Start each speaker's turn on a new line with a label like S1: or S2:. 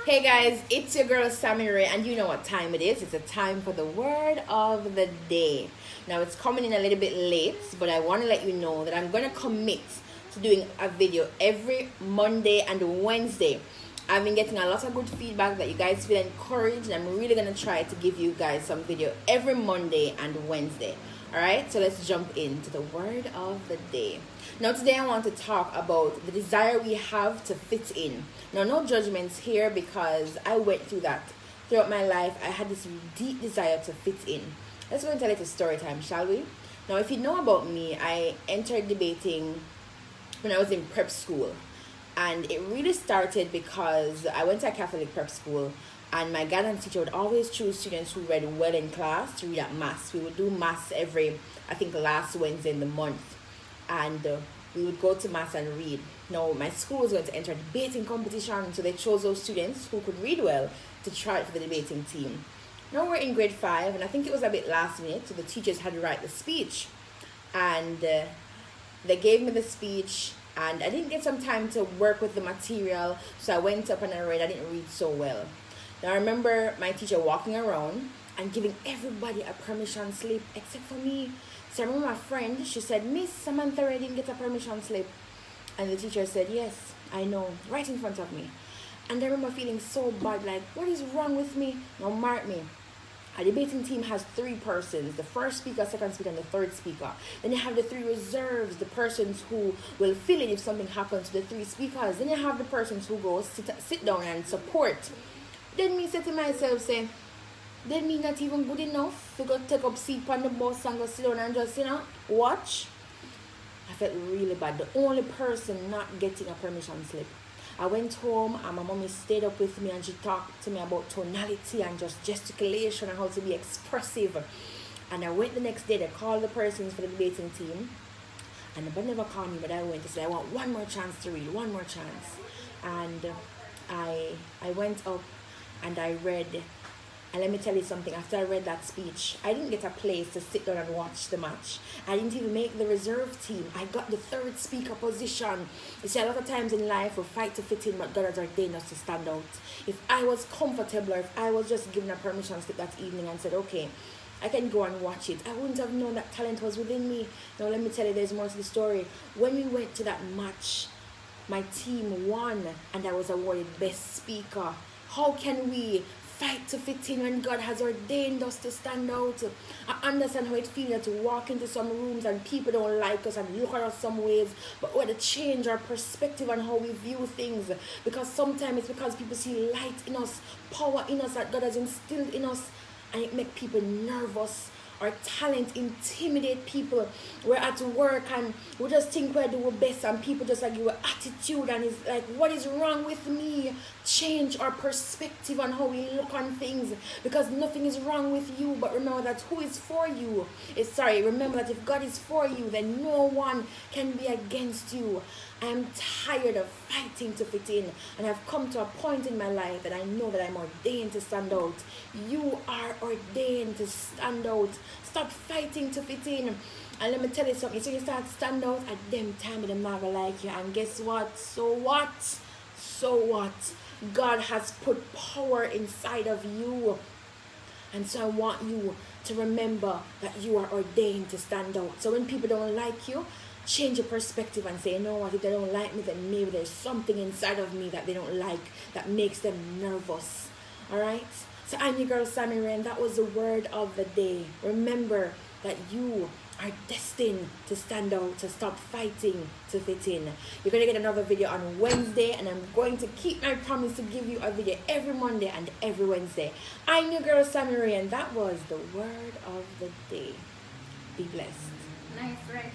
S1: Hey guys, it's your girl Sammie-Rae, and you know what time it is. It's a time for the word of the day. Now it's coming in a little bit late, but I want to let you know that I'm going to commit to doing a video every Monday and Wednesday. I've been getting a lot of good feedback that you guys feel encouraged, and I'm really going to try to give you guys some video every Monday and Wednesday. Alright, so let's jump into the word of the day. Now today I want to talk about the desire we have to fit in. Now no judgments here, because I went through that throughout my life. I had this deep desire to fit in. Let's go into a little story time, shall we? Now if you know about me, I entered debating when I was in prep school. And it really started because I went to a Catholic prep school, and my guidance teacher would always choose students who read well in class to read at mass. We would do mass every, I think, last Wednesday in the month. And we would go to mass and read. Now, my school was going to enter a debating competition, so they chose those students who could read well to try it for the debating team. Now we're in grade 5, and I think it was a bit last minute, so the teachers had to write the speech. And they gave me the speech, and I didn't get some time to work with the material, so I went up and I read. I didn't read so well. Now I remember my teacher walking around and giving everybody a permission slip except for me. So I remember my friend, she said, "Miss, Samantha Rae didn't get a permission slip." And the teacher said, "Yes, I know," right in front of me. And I remember feeling so bad, like, what is wrong with me? Now mark me. A debating team has 3 persons: the first speaker, second speaker, and the third speaker. Then you have the 3 reserves, the persons who will fill in if something happens to the 3 speakers. Then you have the persons who go sit down and support. Then me say to myself, say, then me not even good enough to go take up seat on the bus and go sit down and just, watch? I felt really bad. The only person not getting a permission slip. I went home and my mommy stayed up with me, and she talked to me about tonality and just gesticulation and how to be expressive. And I went the next day. They called the persons for the debating team, and nobody never called me, but I went to say, I want one more chance to read, one more chance. And I went up and I read. And let me tell you something, after I read that speech, I didn't get a place to sit down and watch the match. I didn't even make the reserve team. I got the 3rd speaker position. You see, a lot of times in life we fight to fit in, but God has ordained us to stand out. If I was comfortable, or if I was just given a permission slip that evening and said, okay, I can go and watch it, I wouldn't have known that talent was within me. Now let me tell you, there's more to the story. When we went to that match, my team won, and I was awarded best speaker. How can we fight to fit in when God has ordained us to stand out? I understand how it feels to walk into some rooms and people don't like us and look at us some ways, but we have to change our perspective on how we view things, because sometimes it's because people see light in us, power in us that God has instilled in us, and it makes people nervous. Our talent intimidate people. We're at work and we just think we're doing best, and people just like give attitude, and it's like, what is wrong with me? Change our perspective on how we look on things, because nothing is wrong with you, but remember that who is for you remember that if God is for you, then no one can be against you. I am tired of fighting to fit in, and I've come to a point in my life that I know that I'm ordained to stand out. You are ordained to stand out. Stop fighting to fit in. And let me tell you something, so you start to stand out at them time, and they're not gonna like you. And guess what? So what? So what? God has put power inside of you. And so I want you to remember that you are ordained to stand out. So when people don't like you, change your perspective and say, you know what, if they don't like me, then maybe there's something inside of me that they don't like that makes them nervous. Alright? So I'm your girl Sammie-Rae, and that was the word of the day. Remember that you are destined to stand out, to stop fighting to fit in. You're going to get another video on Wednesday, and I'm going to keep my promise to give you a video every Monday and every Wednesday. I'm your girl Sammie-Rae, and that was the word of the day. Be blessed.
S2: Nice, right?